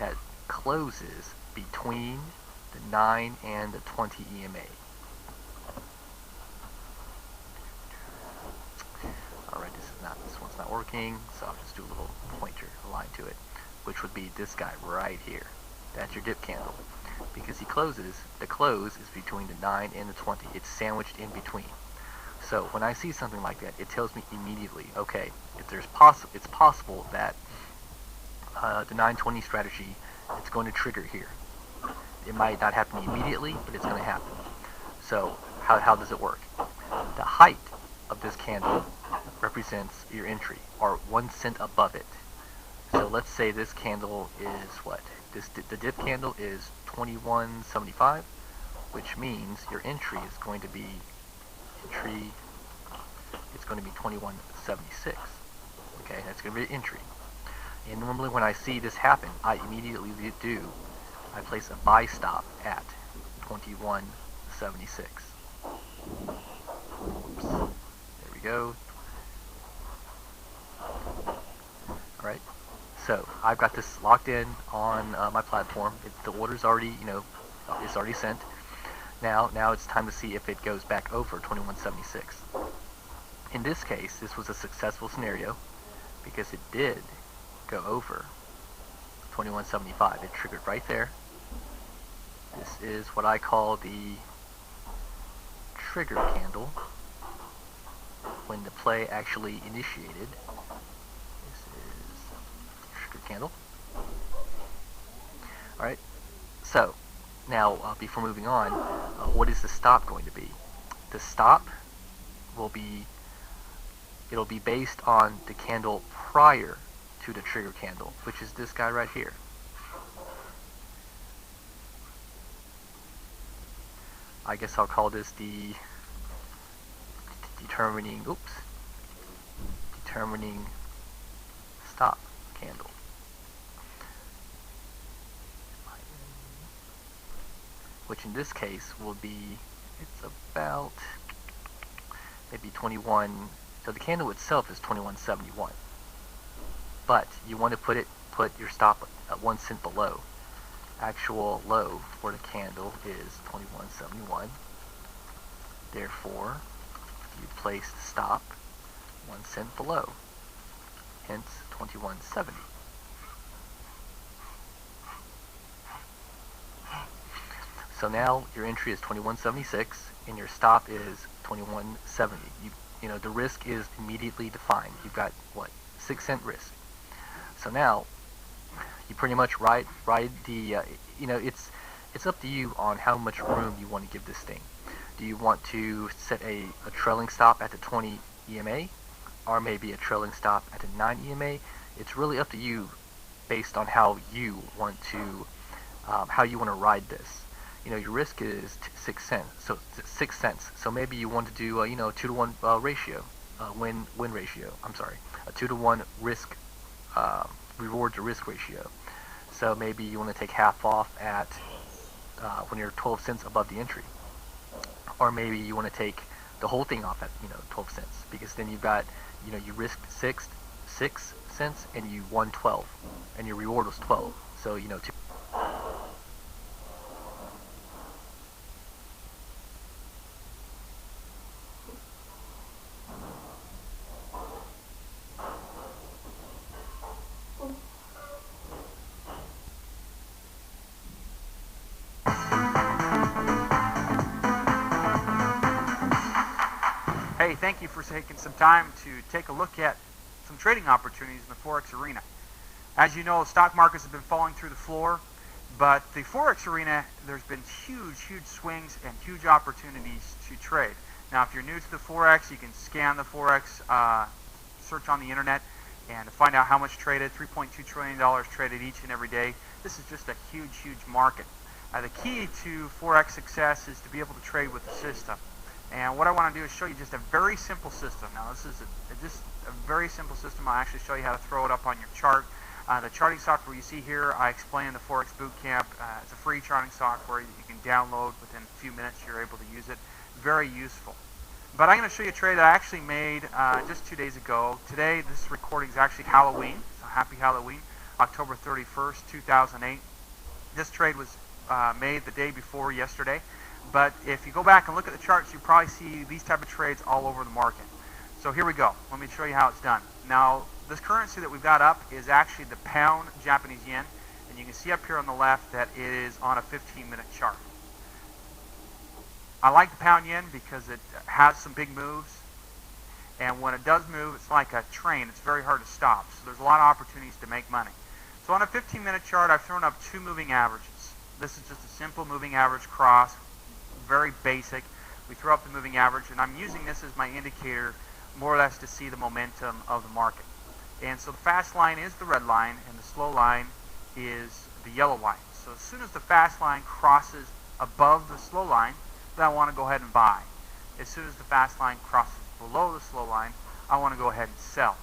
that closes between the 9 and the 20 EMA. Alright, this one's not working, so I'll just do a little pointer line to it, which would be this guy right here. That's your dip candle. Because the close is between the 9 and the 20. It's sandwiched in between. So when I see something like that, it tells me immediately, okay, it's possible that the 920 strategy, it's going to trigger here. It might not happen immediately, but it's going to happen. So how does it work? The height of this candle represents your entry, or 1 cent above it. So let's say this candle is what? The dip candle is 21.75, which means your entry is going to be 21.76. Okay, that's going to be entry. And normally when I see this happen, I immediately I place a buy stop at 21.76. Oops. There we go. Alright. So I've got this locked in on my platform. The order's already, it's already sent. Now it's time to see if it goes back over 21.76. In this case, this was a successful scenario because it did go over 21.75. It triggered right there. This is what I call the trigger candle when the play actually initiated. Candle. Alright, so now before moving on, what is the stop going to be? The stop will be, it'll be based on the candle prior to the trigger candle, which is this guy right here. I guess I'll call this the determining stop candle. Which in this case will be, it's about maybe 21, so the candle itself is 21.71. But you want to put your stop at 1 cent below. Actual low for the candle is 21.71. Therefore, you place the stop 1 cent below, hence 21.70. So now your entry is 21.76 and your stop is 21.70. You know the risk is immediately defined. You've got what, 6 cent risk. So now you pretty much ride the it's up to you on how much room you want to give this thing. Do you want to set a trailing stop at the 20 EMA, or maybe a trailing stop at the 9 EMA? It's really up to you based on how you want to ride this. Your risk is 6 cents. So 6 cents. So maybe you want to do a 2-to-1 ratio, win ratio. I'm sorry, a 2-to-1 risk reward to risk ratio. So maybe you want to take half off at when you're 12 cents above the entry, or maybe you want to take the whole thing off at 12 cents, because then you've got you risked 6 cents and you won 12, and your reward was 12. So Hey, thank you for taking some time to take a look at some trading opportunities in the forex arena. As you know, the stock markets have been falling through the floor, but the forex arena, there's been huge swings and huge opportunities to trade. Now, if you're new to the forex, you can scan the forex, search on the internet, and find out how much traded. $3.2 trillion traded each and every day. This is just a huge market. The key to forex success is to be able to trade with the system. And what I want to do is show you just a very simple system. Now, this is just a very simple system. I'll actually show you how to throw it up on your chart. The charting software you see here, I explain in the Forex Bootcamp. It's a free charting software that you can download within a few minutes. You're able to use it. Very useful. But I'm going to show you a trade that I actually made just 2 days ago. Today, this recording is actually Halloween, so happy Halloween. October 31st, 2008. This trade was made the day before yesterday, but if you go back and look at the charts, you probably see these type of trades all over the market. So here we go. Let me show you how it's done. Now, this currency that we've got up is actually the pound Japanese yen, and you can see up here on the left that it is on a 15-minute chart. I like the pound yen because it has some big moves, and when it does move, it's like a train. It's very hard to stop, so there's a lot of opportunities to make money. So on a 15-minute chart, I've thrown up two moving averages. This is just a simple moving average cross, very basic. We throw up the moving average, and I'm using this as my indicator more or less to see the momentum of the market. And so the fast line is the red line, and the slow line is the yellow line. So as soon as the fast line crosses above the slow line, then I want to go ahead and buy. As soon as the fast line crosses below the slow line, I want to go ahead and sell.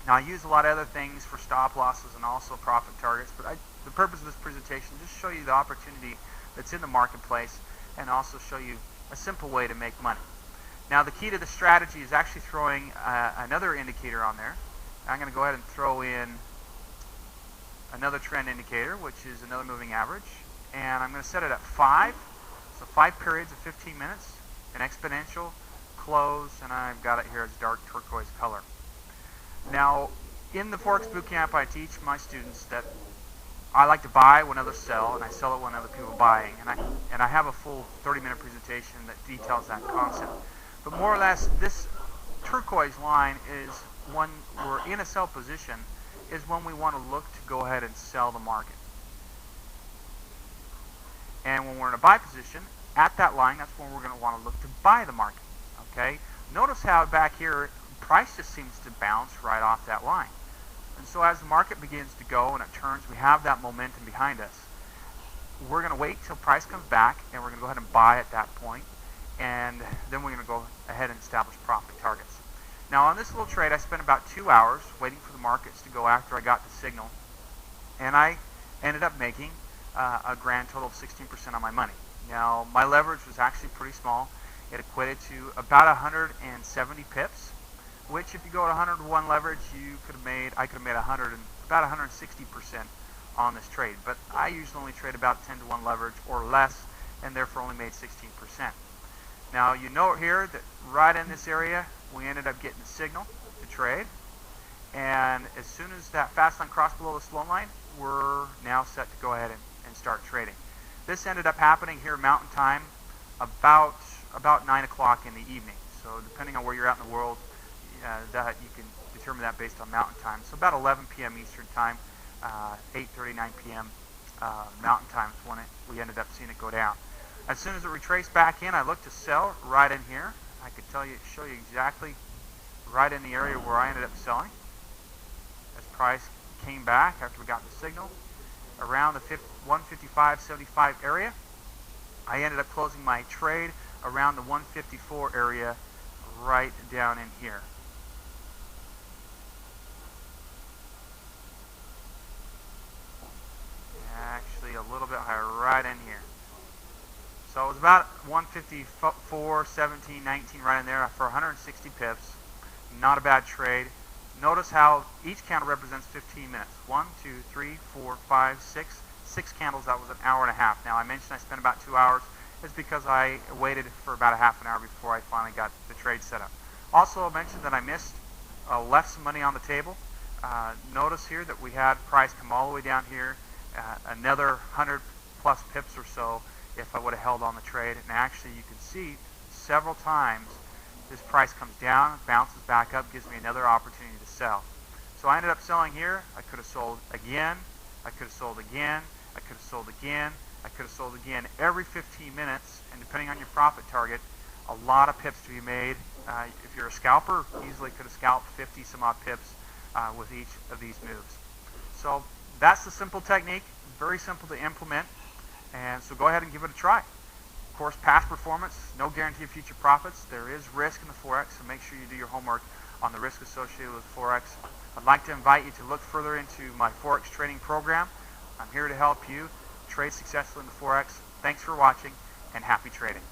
Now, I use a lot of other things for stop losses and also profit targets, but the purpose of this presentation is just show you the opportunity that's in the marketplace and also show you a simple way to make money. Now, the key to the strategy is actually throwing another indicator on there. I'm going to go ahead and throw in another trend indicator, which is another moving average, and I'm going to set it at 5. So 5 periods of 15 minutes, an exponential, close, and I've got it here as dark turquoise color. Now, in the Forex Bootcamp, I teach my students that I like to buy when others sell, and I sell it when other people are buying. And I have a full 30-minute presentation that details that concept. But more or less, this turquoise line is when we're in a sell position, is when we want to look to go ahead and sell the market. And when we're in a buy position, at that line, that's when we're going to want to look to buy the market. Okay? Notice how back here, price just seems to bounce right off that line. And so as the market begins to go and it turns, we have that momentum behind us. We're going to wait till price comes back, and we're going to go ahead and buy at that point, and then we're going to go ahead and establish profit targets. Now, on this little trade, I spent about 2 hours waiting for the markets to go after I got the signal, and I ended up making a grand total of 16% on my money. Now, my leverage was actually pretty small. It equated to about 170 pips, which if you go at 101 leverage, I could have made about 160% on this trade. But I usually only trade about 10 to 1 leverage or less, and therefore only made 16%. Now, you note here that right in this area, we ended up getting the signal to trade. And as soon as that fast line crossed below the slow line, we're now set to go ahead and start trading. This ended up happening here Mountain Time about 9 o'clock in the evening. So depending on where you're at in the world, that you can determine that based on Mountain Time. So about 11 p.m. Eastern Time, 8:30, 9 p.m. Mountain Time is when we ended up seeing it go down. As soon as it retraced back in, I looked to sell right in here. I could show you exactly right in the area where I ended up selling. As price came back after we got the signal, around the 155.75 area, I ended up closing my trade around the 154 area right down in here. Actually, a little bit higher right in here. So it was about 154, 17, 19 right in there for 160 pips. Not a bad trade. Notice how each candle represents 15 minutes. 1, 2, 3, 4, 5, 6. 6 candles, that was an hour and a half. Now, I mentioned I spent about 2 hours. It's because I waited for about a half an hour before I finally got the trade set up. Also, I mentioned that I left some money on the table. Notice here that we had price come all the way down here, another 100 plus pips or so if I would have held on the trade. And actually, you can see several times this price comes down, bounces back up, gives me another opportunity to sell. So I ended up selling here. I could have sold again. I could have sold again. I could have sold again. I could have sold again every 15 minutes, and depending on your profit target, a lot of pips to be made. If you're a scalper, easily could have scalped 50 some odd pips with each of these moves. So that's the simple technique, very simple to implement, and so go ahead and give it a try. Of course, past performance, no guarantee of future profits. There is risk in the Forex, so make sure you do your homework on the risk associated with Forex. I'd like to invite you to look further into my Forex training program. I'm here to help you trade successfully in the Forex. Thanks for watching, and happy trading.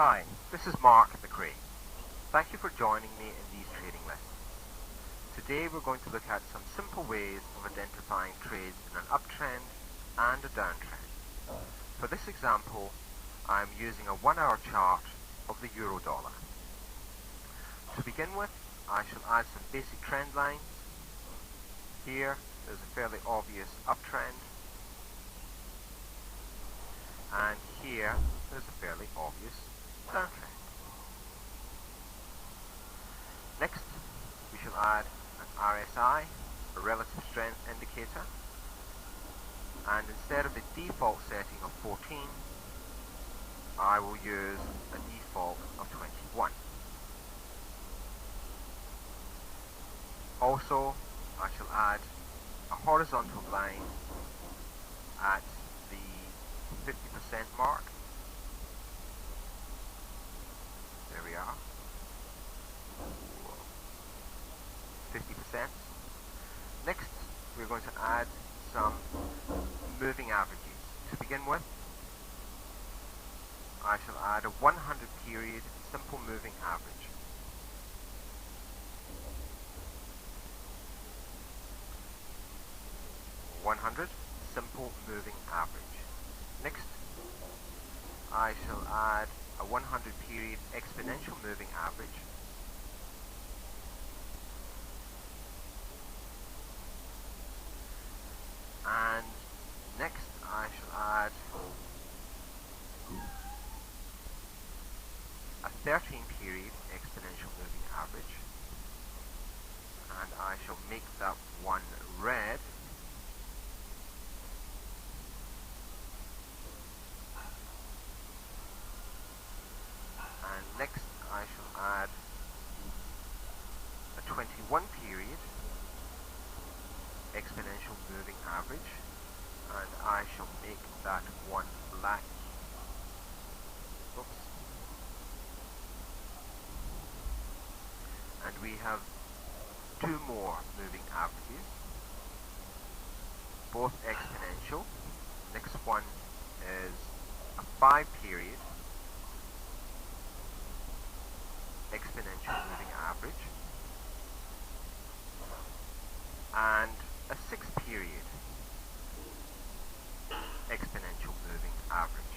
Hi, this is Mark McRae. Thank you for joining me in these trading lessons. Today we're going to look at some simple ways of identifying trades in an uptrend and a downtrend. For this example, I'm using a 1-hour chart of the euro dollar. To begin with, I shall add some basic trend lines. Here, there's a fairly obvious uptrend, and here, there's a fairly obvious downtrend. Next, we shall add an RSI, a relative strength indicator, and instead of the default setting of 14, I will use a default of 21. Also, I shall add a horizontal line at the 50% mark. There we are. 50%. Next, we're going to add some moving averages. To begin with, I shall add a 100 period simple moving average. Simple moving average. Next, I shall add a 100 period exponential moving average. And next, I shall add a 13 period exponential moving average. And I shall make that one red. And next, I shall add a 21 period exponential moving average, and I shall make that one black. Oops. And we have two more moving averages, both exponential. Next one is a 5 period exponential moving average, and a 6 period exponential moving average.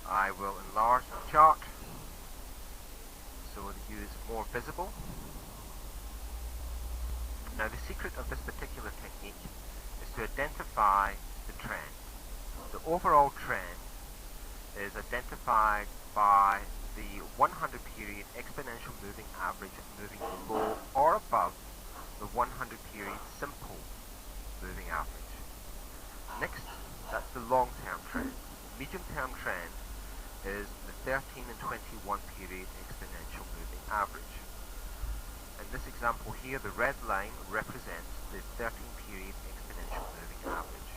I will enlarge the chart so the view is more visible. Now, the secret of this particular technique is to identify the trend. The overall trend is identified by the 100 period exponential moving average moving below or above the 100 period simple moving average. Next, that's the long-term trend. Medium-term trend is the 13 and 21 period exponential moving average. In this example here, the red line represents the 13 period exponential moving average.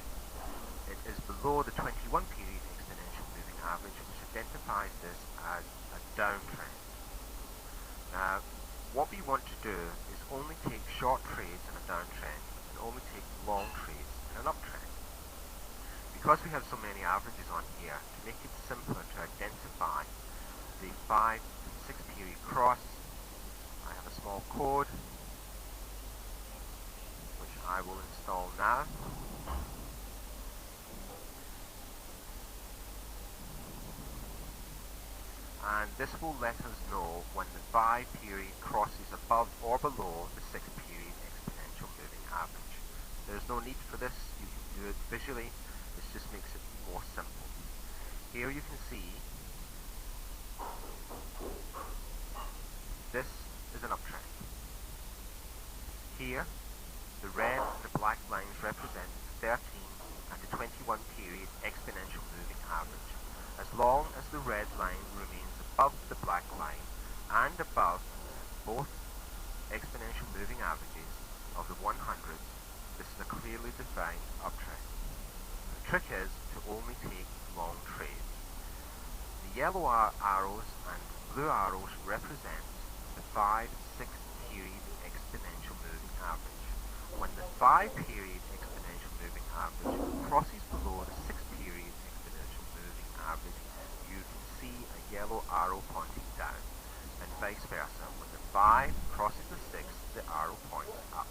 It is below the 21 period exponential moving average, which identifies this as a downtrend. Now, what we want to do is only take short trades in a downtrend and only take long trades in an uptrend. Because we have so many averages on here, to make it simpler to identify the 5 and 6 period cross, I have a small code which I will install now. And this will let us know when the 5 period crosses above or below the 6 period exponential moving average. There's no need for this, you can do it visually, this just makes it more simple. Here you can see this is an uptrend. Here, the red and the black lines represent the 13 and the 21 period exponential moving average. As long as the red line remains above the black line and above both exponential moving averages of the 100s, this is a clearly defined uptrend. The trick is to only take long trades. The yellow arrows and blue arrows represent the 5 and 6 period exponential moving average. When the 5 period exponential moving average crosses below the 6 period exponential yellow arrow pointing down, and vice versa. When the 5 crosses the 6, the arrow points up.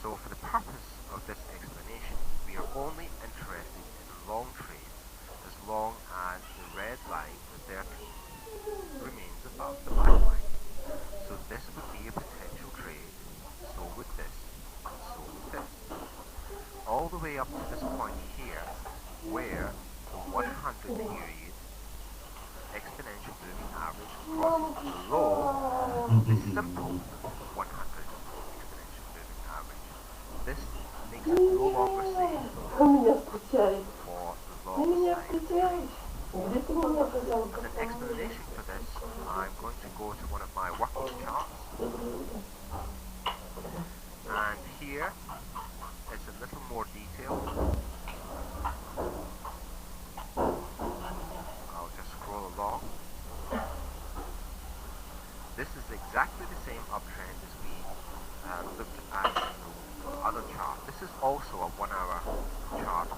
So for the purpose of this explanation, we are only interested in long trades as long as the red line, the 13, remains above the black line. So this would be a potential trade, so would this, and so would this. All the way up to this point here, where the 100 period exponential moving average crosses below the simple 100 exponential moving average. This makes it no longer safe Вы меня скучаете. for the Вы long меня side скучаете. trade. Где ты меня As потерял? an explanation for this, I'm going to go to one of my working charts, and here it's a little more detailed. I'll just scroll along. This is exactly the same uptrend as we looked at in the other chart. This is also a 1 hour chart